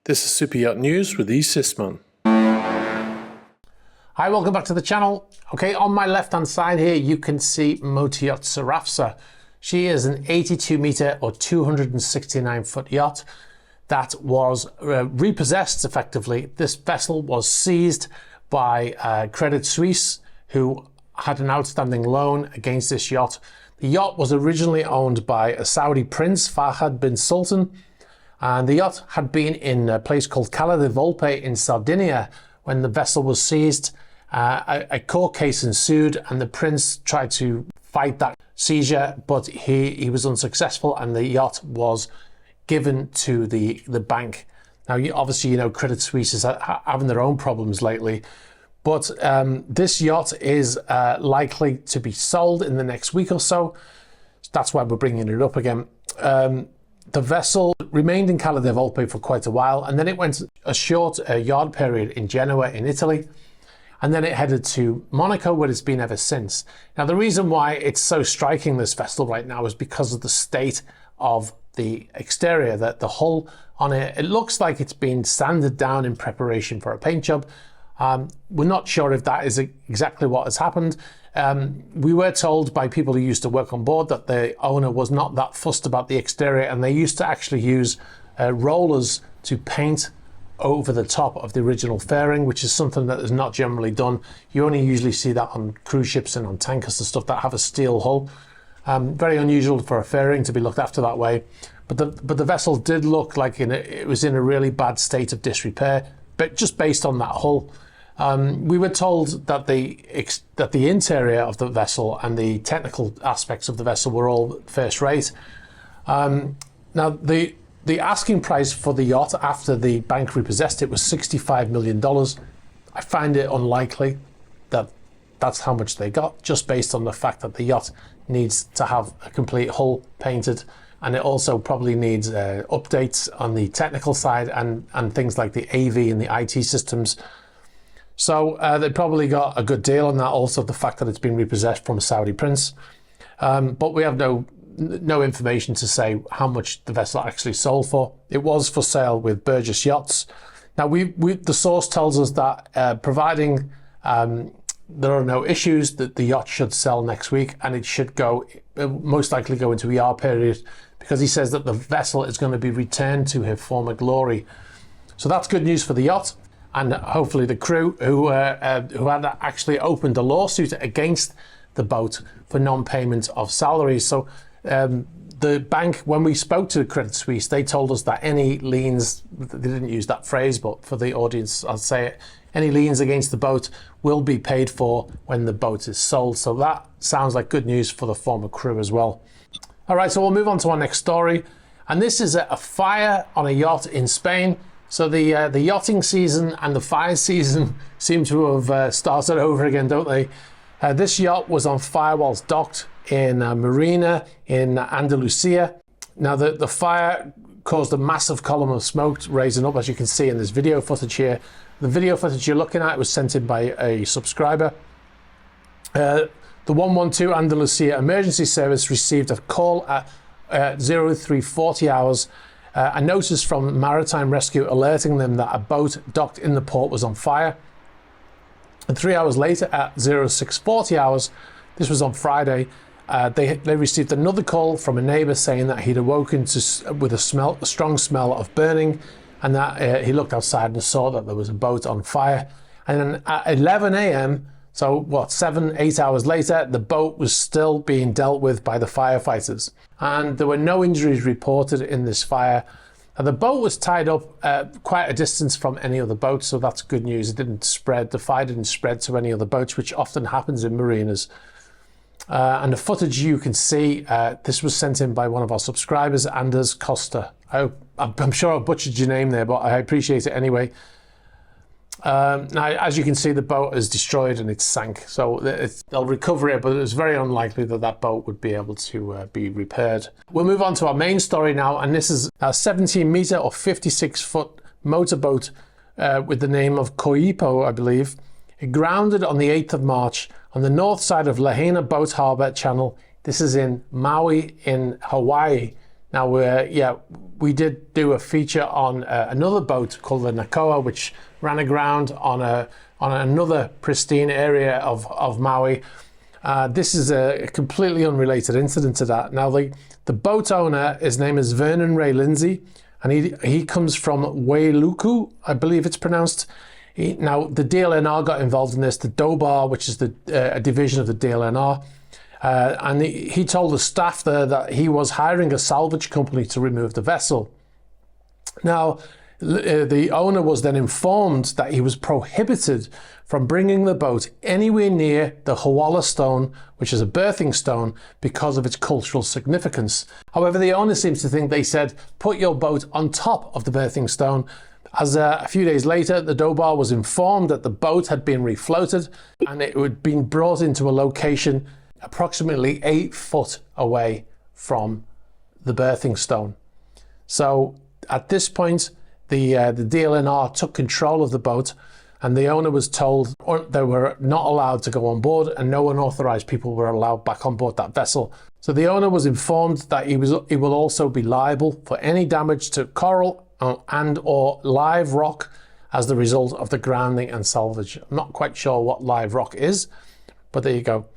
This is Super Yacht News with Sisman. Hi, welcome back to the channel. Okay, on my left hand side here you can see Motor Yacht Sarafsa. She is an 82 meter or 269 foot yacht that was repossessed effectively. This vessel was seized by Credit Suisse, who had an outstanding loan against this yacht. The yacht was originally owned by a Saudi prince, Fahad bin Sultan, and the yacht had been in a place called Cala de Volpe in Sardinia when the vessel was seized. A court case ensued and the prince tried to fight that seizure, but he was unsuccessful and the yacht was given to the bank. Now, obviously, you know, Credit Suisse is having their own problems lately, but this yacht is likely to be sold in the next week or so. That's why we're bringing it up again. The vessel remained in Cala de Volpe for quite a while, and then it went a short yard period in Genoa in Italy, and then it headed to Monaco, where it's been ever since. Now, the reason why it's so striking, this vessel right now, is because of the state of the exterior. That the hull on it looks like it's been sanded down in preparation for a paint job. We're not sure if that is exactly what has happened. We were told by people who used to work on board that the owner was not that fussed about the exterior, and they used to actually use rollers to paint over the top of the original fairing, which is something that is not generally done. You only usually see that on cruise ships and on tankers and stuff that have a steel hull. Very unusual for a fairing to be looked after that way. But the vessel did look like it was in a really bad state of disrepair, but just based on that hull. We were told that the interior of the vessel and the technical aspects of the vessel were all first rate. Now, the asking price for the yacht after the bank repossessed it was $65 million. I find it unlikely that that's how much they got, just based on the fact that the yacht needs to have a complete hull painted, and it also probably needs updates on the technical side and things like the AV and the IT systems. So they probably got a good deal on that. Also, the fact that it's been repossessed from a Saudi prince. But we have no information to say how much the vessel actually sold for. It was for sale with Burgess Yachts. Now, the source tells us that providing there are no issues, that the yacht should sell next week, and it should most likely go into ER period, because he says that the vessel is going to be returned to her former glory. So that's good news for the yacht, and hopefully the crew who had actually opened a lawsuit against the boat for non-payment of salaries. So the bank, when we spoke to Credit Suisse, they told us that any liens, they didn't use that phrase, but for the audience, I'll say it, any liens against the boat will be paid for when the boat is sold. So that sounds like good news for the former crew as well. All right, so we'll move on to our next story. And this is a fire on a yacht in Spain. So the yachting season and the fire season seem to have started over again, don't they? This yacht was on fire whilst docked in a marina in Andalusia. Now, the fire caused a massive column of smoke raising up, as you can see in this video footage here. The video footage you're looking at was sent in by a subscriber. The 112 Andalusia emergency service received a call at 0340 hours, a notice from Maritime Rescue alerting them that a boat docked in the port was on fire. And 3 hours later, at 0640 hours, this was on Friday, they received another call from a neighbour saying that he'd awoken with a strong smell of burning, and that he looked outside and saw that there was a boat on fire. And then at 11 a.m., so what, 7-8 hours later, the boat was still being dealt with by the firefighters. And there were no injuries reported in this fire. And the boat was tied up quite a distance from any other boat, so that's good news. It didn't spread, the fire didn't spread to any other boats, which often happens in marinas. And the footage you can see, this was sent in by one of our subscribers, Anders Costa. I'm sure I butchered your name there, but I appreciate it anyway. Now, as you can see, the boat is destroyed and it's sank. So they'll recover it, but it's very unlikely that that boat would be able to be repaired. We'll move on to our main story now, and this is a 17 meter or 56 foot motorboat with the name of Koipo, I believe. It grounded on the 8th of March on the north side of Lahaina Boat Harbour Channel. This is in Maui in Hawaii. Now, we did do a feature on another boat called the Nakoa, which ran aground on another pristine area of Maui. This is a completely unrelated incident to that. Now, the boat owner, his name is Vernon Ray Lindsay, and he comes from Wailuku, I believe it's pronounced. Now, the DLNR got involved in this, the DOBAR, which is a division of the DLNR. And he told the staff there that he was hiring a salvage company to remove the vessel. Now, the owner was then informed that he was prohibited from bringing the boat anywhere near the Hawala stone, which is a birthing stone, because of its cultural significance. However, the owner seems to think they said, put your boat on top of the birthing stone. As a few days later, the DOBAR was informed that the boat had been refloated and it had been brought into a location approximately 8 foot away from the birthing stone. So at this point, the DLNR took control of the boat, and the owner was told they were not allowed to go on board, and no unauthorized people were allowed back on board that vessel. So the owner was informed that he will also be liable for any damage to coral and or live rock as the result of the grounding and salvage. I'm not quite sure what live rock is, but there you go.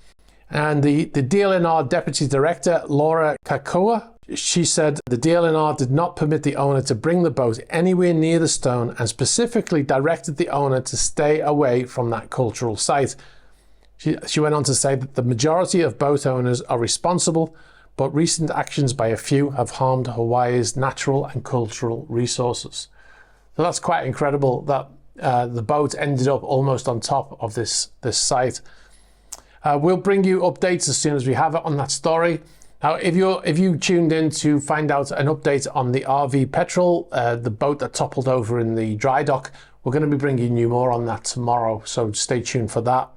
And the DLNR Deputy Director, Laura Kakoa, she said the DLNR did not permit the owner to bring the boat anywhere near the stone, and specifically directed the owner to stay away from that cultural site. She went on to say that the majority of boat owners are responsible, but recent actions by a few have harmed Hawaii's natural and cultural resources. So that's quite incredible that the boat ended up almost on top of this site. We'll bring you updates as soon as we have it on that story. Now, if you tuned in to find out an update on the RV Petrel, the boat that toppled over in the dry dock, we're going to be bringing you more on that tomorrow, so stay tuned for that.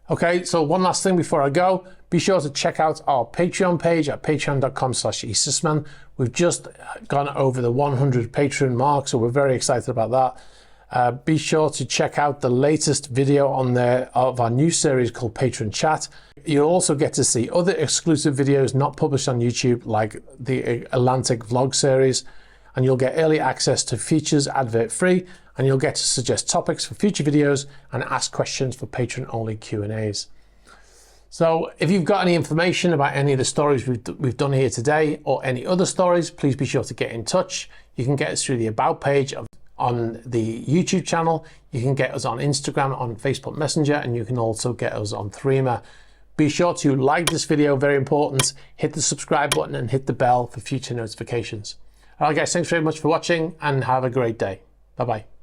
Okay, so one last thing before I go, be sure to check out our Patreon page at patreon.com/eSysman. We've just gone over the 100 Patreon mark, so we're very excited about that. Be sure to check out the latest video on there of our new series called Patron Chat. You'll also get to see other exclusive videos not published on YouTube, like the Atlantic vlog series, and you'll get early access to features advert free, and you'll get to suggest topics for future videos and ask questions for patron only Q&As. So if you've got any information about any of the stories we've done here today, or any other stories, please be sure to get in touch. You can get us through the About page on the YouTube channel. You can get us on Instagram, on Facebook Messenger, and you can also get us on Threema. Be sure to like this video, very important. Hit the subscribe button and hit the bell for future notifications. All right, guys, thanks very much for watching and have a great day. Bye-bye.